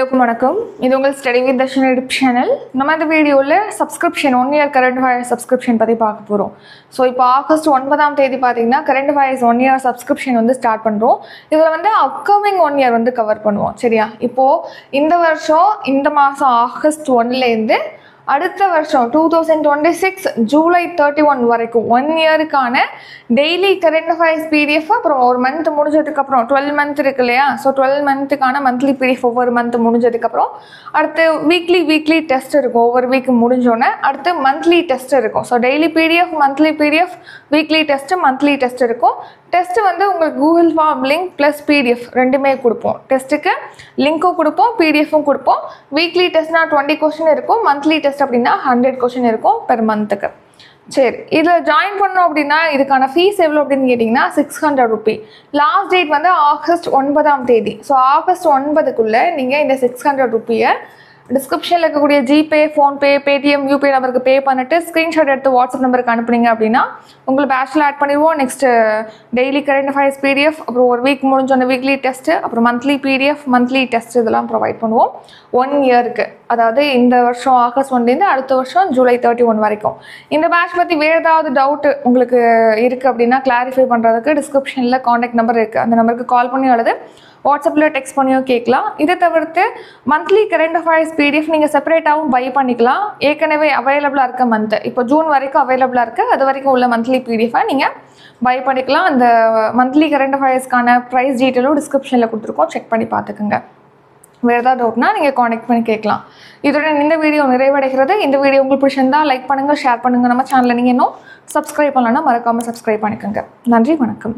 எல்லோருக்கும் வணக்கம். இது உங்கள் study with Darshan YouTube channel. நம்ம இந்த வீடியோவில் subscription 1 year current affairs subscription பற்றி பார்க்க போகிறோம். ஸோ இப்போ ஆகஸ்ட் 9ஆம் தேதி பார்த்தீங்கன்னா கரண்ட் அஃபயர்ஸ் 1 இயர் சப்ஸ்கிரிப்ஷன் வந்து ஸ்டார்ட் பண்ணுறோம். இதில் வந்து அப்கமிங் 1 இயர் வந்து கவர் பண்ணுவோம். சரியா? இப்போது இந்த வருஷம் இந்த மாதம் ஆகஸ்ட் 1லேருந்து அடுத்த வருஷம் 2026 ஜூலை 31 வரைக்கும் 1 இயருக்கான டெய்லி கரண்ட் அஃபயர்ஸ் பிடிஎஃப், அப்புறம் ஒரு மந்த் முடிஞ்சதுக்கப்புறம் 12 மந்த் இருக்கு இல்லையா? ஸோ 12 மந்த்துக்கான மந்த்லி பிடிஎஃப் ஒவ்வொரு மந்த் முடிஞ்சதுக்கப்புறம் அடுத்து வீக்லி டெஸ்ட் இருக்கும். ஒவ்வொரு வீக் முடிஞ்சோடனே அடுத்து மந்த்லி டெஸ்ட் இருக்கும். So daily PDF, monthly PDF, weekly test, monthly test இருக்கும். டெஸ்ட்டு வந்து உங்களுக்கு Google form link plus PDF ரெண்டுமே கொடுப்போம். டெஸ்ட்டுக்கு லிங்க்கும் கொடுப்போம், பிடிஎஃப்பும் கொடுப்போம். வீக்லி டெஸ்ட்னா 20 கொஸ்டின் இருக்கும், மந்த்லி டெஸ்ட் அப்படின்னா 100 கொஸ்டின் இருக்கும் பெர் மந்த்துக்கு. சரி, இதில் ஜாயின் பண்ணோம் அப்படின்னா இதுக்கான ஃபீஸ் எவ்வளோ அப்படின்னு கேட்டிங்கன்னா 600 ரூபி. லாஸ்ட் டேட் வந்து ஆகஸ்ட் 9ஆம் தேதி. ஸோ ஆகஸ்ட் 9க்குள்ளே நீங்கள் இந்த 600 ரூபியை டிஸ்கிரிப்ஷனில் இருக்கக்கூடிய ஜிபே, ஃபோன்பே, பேடிஎம், யூபிஐ நம்பருக்கு பே பண்ணிட்டு ஸ்க்ரீன்ஷாட் எடுத்து வாட்ஸ்அப் நம்பருக்கு அனுப்புனீங்க அப்படின்னா உங்களை பேட்சில் ஆட் பண்ணிடுவோம். Next daily current affairs PDF, அப்புறம் ஒரு வீக் முடிஞ்சோன்னு வீக்லி டெஸ்ட்டு, அப்புறம் மந்த்லி பிடிஎஃப், மந்த்லி டெஸ்ட் இதெல்லாம் ப்ரொவைட் பண்ணுவோம் 1 இயருக்கு. அதாவது இந்த வருஷம் ஆகஸ்ட் 1லேருந்து அடுத்த வருஷம் ஜூலை 31 வரைக்கும். இந்த பேட்ச் பற்றி வேறு ஏதாவது டவுட் உங்களுக்கு இருக்குது அப்படின்னா கிளாரிஃபை பண்ணுறதுக்கு டிஸ்கிரிப்ஷனில் காண்டாக்ட் நம்பர் இருக்குது. அந்த நம்பருக்கு கால் பண்ணி அல்லது வாட்ஸ்அப்பில் டெக்ஸ்ட் பண்ணியோ கேட்கலாம். இதை தவிர்த்து மந்த்லி கரண்ட் அஃபயர்ஸ் பிடிஎஃப் நீங்கள் செப்பரேட்டாகவும் பை பண்ணிக்கலாம். ஏற்கனவே அவைலபிளாக இருக்க மந்த்து இப்போ ஜூன் வரைக்கும் அவைலபிளாக இருக்குது. அது வரைக்கும் உள்ள மந்த்லி பிடிஎஃபை நீங்கள் பை பண்ணிக்கலாம். அந்த மந்த்லி கரண்ட் அஃபயர்ஸ்க்கான ப்ரைஸ் டீட்டெயிலும் டிஸ்கிரிப்ஷனில் கொடுத்துருக்கோம், செக் பண்ணி பார்த்துக்குங்க. வேறு ஏதாவது டவுட்னா நீங்கள் காண்டாக்ட் பண்ணி கேட்கலாம். இதுடன் இந்த வீடியோ நிறைவடைகிறது. இந்த வீடியோ உங்களுக்கு பிடிச்சிருந்தா லைக் பண்ணுங்கள், ஷேர் பண்ணுங்கள். நம்ம சேனலில் நீங்கள் இன்னும் சப்ஸ்கிரைப் பண்ணலன்னா மறக்காமல் சப்ஸ்கிரைப் பண்ணிக்கோங்க. நன்றி, வணக்கம்.